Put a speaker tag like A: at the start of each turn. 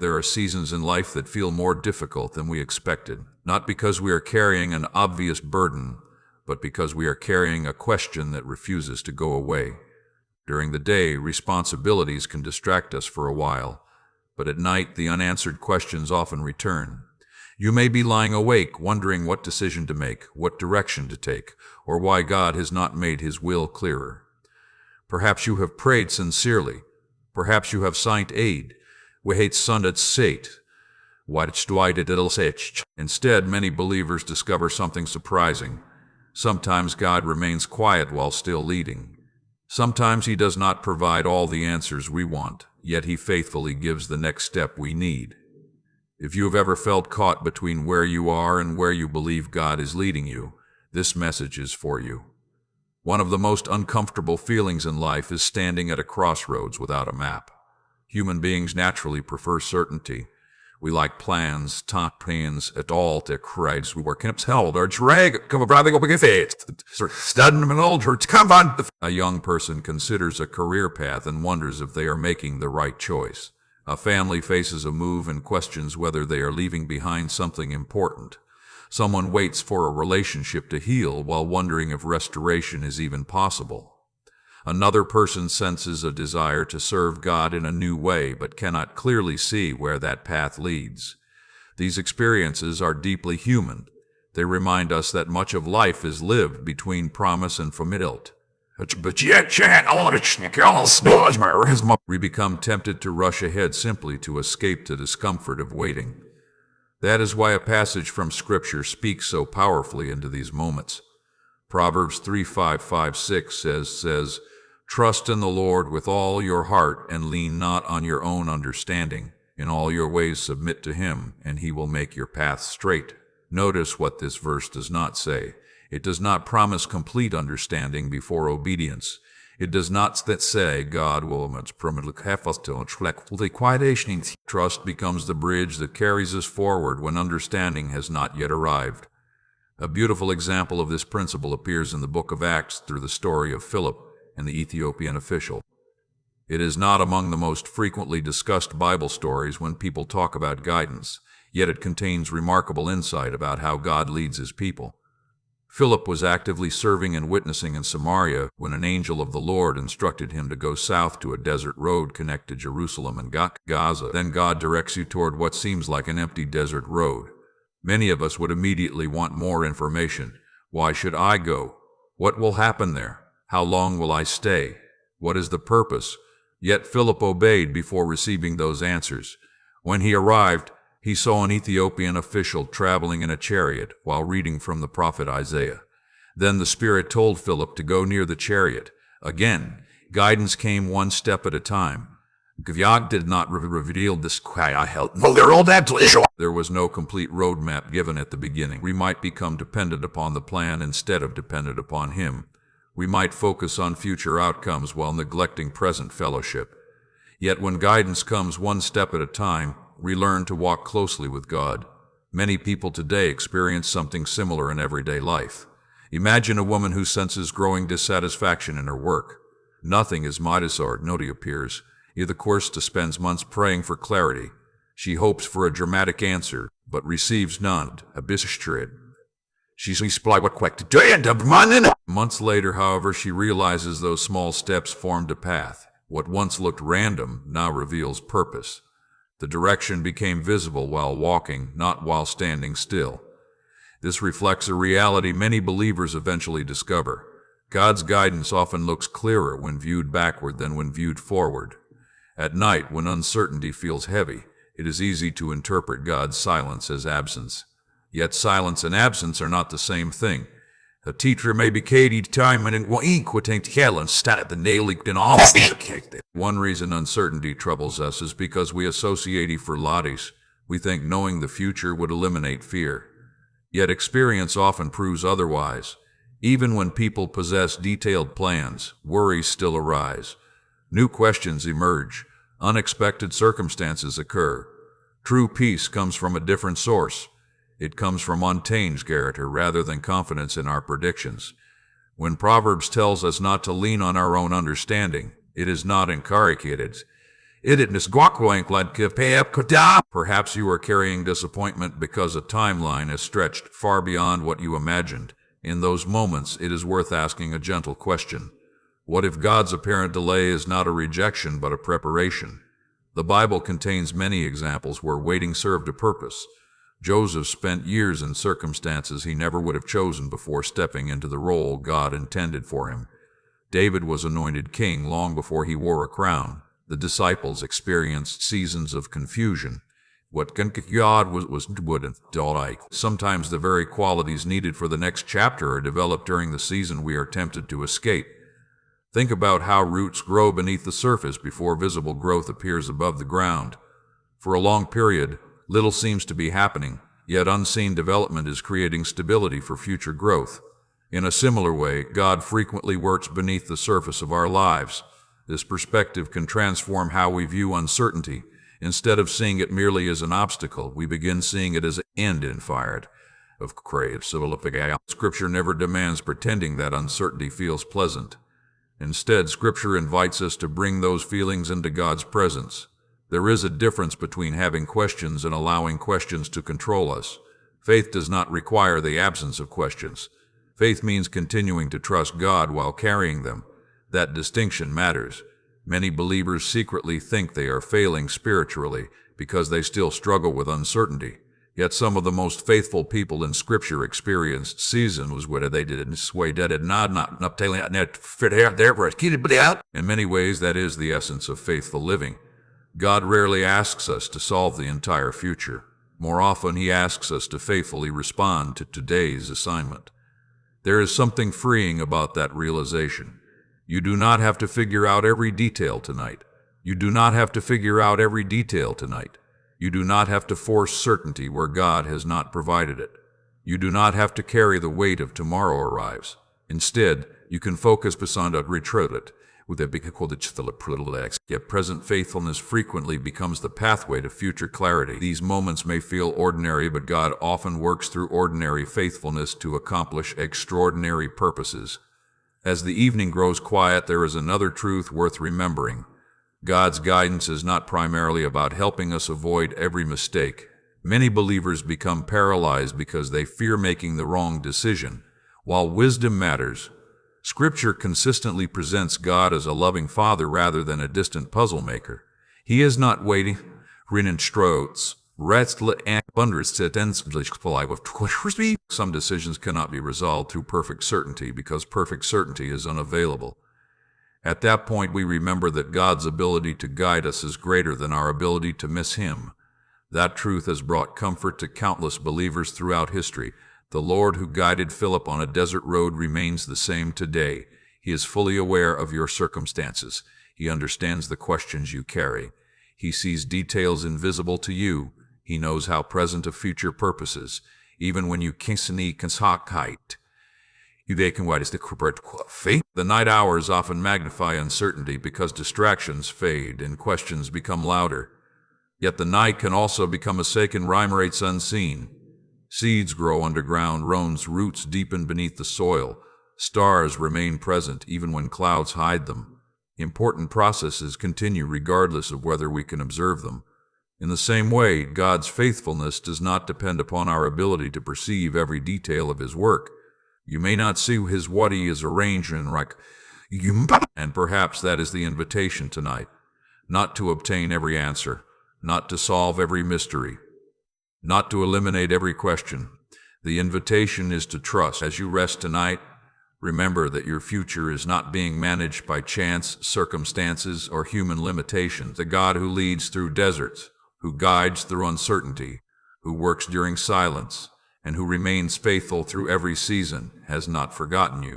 A: There are seasons in life that feel more difficult than we expected, not because we are carrying an obvious burden, but because we are carrying a question that refuses to go away. During the day, responsibilities can distract us for a while, but at night, the unanswered questions often return. You may be lying awake, wondering what decision to make, what direction to take, or why God has not made His will clearer. Perhaps you have prayed sincerely. Perhaps you have signed aid. We hate sundet sate. Instead, many believers discover something surprising. Sometimes God remains quiet while still leading. Sometimes He does not provide all the answers we want, yet He faithfully gives the next step we need. If you have ever felt caught between where you are and where you believe God is leading you, this message is for you. One of the most uncomfortable feelings in life is standing at a crossroads without a map. Human beings naturally prefer certainty. We like plans, plans at all to crides. We work camps held or drag come brother go come on. A young person considers a career path and wonders if they are making the right choice. A family faces a move and questions whether they are leaving behind something important. Someone waits for a relationship to heal while wondering if restoration is even possible. Another person senses a desire to serve God in a new way but cannot clearly see where that path leads. These experiences are deeply human. They remind us that much of life is lived between promise and fulfillment. We become tempted to rush ahead simply to escape the discomfort of waiting. That is why a passage from Scripture speaks so powerfully into these moments. Proverbs 3:5-6 says, "Trust in the Lord with all your heart and lean not on your own understanding. In all your ways submit to Him, and He will make your path straight." Notice what this verse does not say. It does not promise complete understanding before obedience. It does not say God will Trust becomes the bridge that carries us forward when understanding has not yet arrived. A beautiful example of this principle appears in the book of Acts through the story of Philip and the Ethiopian official. It is not among the most frequently discussed Bible stories when people talk about guidance, yet it contains remarkable insight about how God leads His people. Philip was actively serving and witnessing in Samaria when an angel of the Lord instructed him to go south to a desert road connected to Jerusalem and Gaza. Then God directs you toward what seems like an empty desert road. Many of us would immediately want more information. Why should I go? What will happen there? How long will I stay? What is the purpose? Yet Philip obeyed before receiving those answers. When he arrived, he saw an Ethiopian official traveling in a chariot while reading from the prophet Isaiah. Then the Spirit told Philip to go near the chariot. Again, guidance came one step at a time. God did not reveal this. There was no complete roadmap given at the beginning. We might become dependent upon the plan instead of dependent upon Him. We might focus on future outcomes while neglecting present fellowship. Yet when guidance comes one step at a time, we learn to walk closely with God. Many people today experience something similar in everyday life. Imagine a woman who senses growing dissatisfaction in her work. Nothing is nobody appears. The course spends months praying for clarity. She hopes for a dramatic answer, but receives none. Months later, however, she realizes those small steps formed a path. What once looked random now reveals purpose. The direction became visible while walking, not while standing still. This reflects a reality many believers eventually discover. God's guidance often looks clearer when viewed backward than when viewed forward. At night, when uncertainty feels heavy, it is easy to interpret God's silence as absence. Yet silence and absence are not the same thing. A teacher may be Katie time and One reason uncertainty troubles us is because we associate for lattes. We think knowing the future would eliminate fear. Yet experience often proves otherwise. Even when people possess detailed plans, worries still arise. New questions emerge. Unexpected circumstances occur. True peace comes from a different source. It comes from untamed character rather than confidence in our predictions. When Proverbs tells us not to lean on our own understanding, it is not encouraged. Perhaps you are carrying disappointment because a timeline is stretched far beyond what you imagined. In those moments, it is worth asking a gentle question. What if God's apparent delay is not a rejection but a preparation? The Bible contains many examples where waiting served a purpose. Joseph spent years in circumstances he never would have chosen before stepping into the role God intended for him. David was anointed king long before he wore a crown. The disciples experienced seasons of confusion. What God wouldn't like. Sometimes the very qualities needed for the next chapter are developed during the season we are tempted to escape. Think about how roots grow beneath the surface before visible growth appears above the ground. For a long period, little seems to be happening, yet unseen development is creating stability for future growth. In a similar way, God frequently works beneath the surface of our lives. This perspective can transform how we view uncertainty. Instead of seeing it merely as an obstacle, we begin seeing it as an end in fire of crave. Scripture never demands pretending that uncertainty feels pleasant. Instead, Scripture invites us to bring those feelings into God's presence. There is a difference between having questions and allowing questions to control us. Faith does not require the absence of questions. Faith means continuing to trust God while carrying them. That distinction matters. Many believers secretly think they are failing spiritually because they still struggle with uncertainty. Yet some of the most faithful people in Scripture experienced seasons where they didn't sway dead and not In many ways, that is the essence of faithful living. God rarely asks us to solve the entire future. More often, He asks us to faithfully respond to today's assignment. There is something freeing about that realization. You do not have to figure out every detail tonight. You do not have to figure out every detail tonight. You do not have to force certainty where God has not provided it. You do not have to carry the weight of tomorrow arrives. Instead, you can focus beyond a retreat with a big Yet present faithfulness frequently becomes the pathway to future clarity. These moments may feel ordinary, but God often works through ordinary faithfulness to accomplish extraordinary purposes. As the evening grows quiet, there is another truth worth remembering. God's guidance is not primarily about helping us avoid every mistake. Many believers become paralyzed because they fear making the wrong decision. While wisdom matters, Scripture consistently presents God as a loving Father rather than a distant puzzle maker. He is not waiting, Some decisions cannot be resolved through perfect certainty because perfect certainty is unavailable. At that point, we remember that God's ability to guide us is greater than our ability to miss Him. That truth has brought comfort to countless believers throughout history. The Lord who guided Philip on a desert road remains the same today. He is fully aware of your circumstances. He understands the questions you carry. He sees details invisible to you. He knows how present of future purposes, even when you can't height. The night hours often magnify uncertainty because distractions fade and questions become louder. Yet the night can also become a sacred rhyme-rates unseen. Seeds grow underground, roots deepen beneath the soil. Stars remain present even when clouds hide them. Important processes continue regardless of whether we can observe them. In the same way, God's faithfulness does not depend upon our ability to perceive every detail of His work. You may not see what He is arranging, and perhaps that is the invitation tonight. Not to obtain every answer, not to solve every mystery, not to eliminate every question. The invitation is to trust. As you rest tonight, remember that your future is not being managed by chance, circumstances, or human limitations. The God who leads through deserts, who guides through uncertainty, who works during silence, and who remains faithful through every season, has not forgotten you.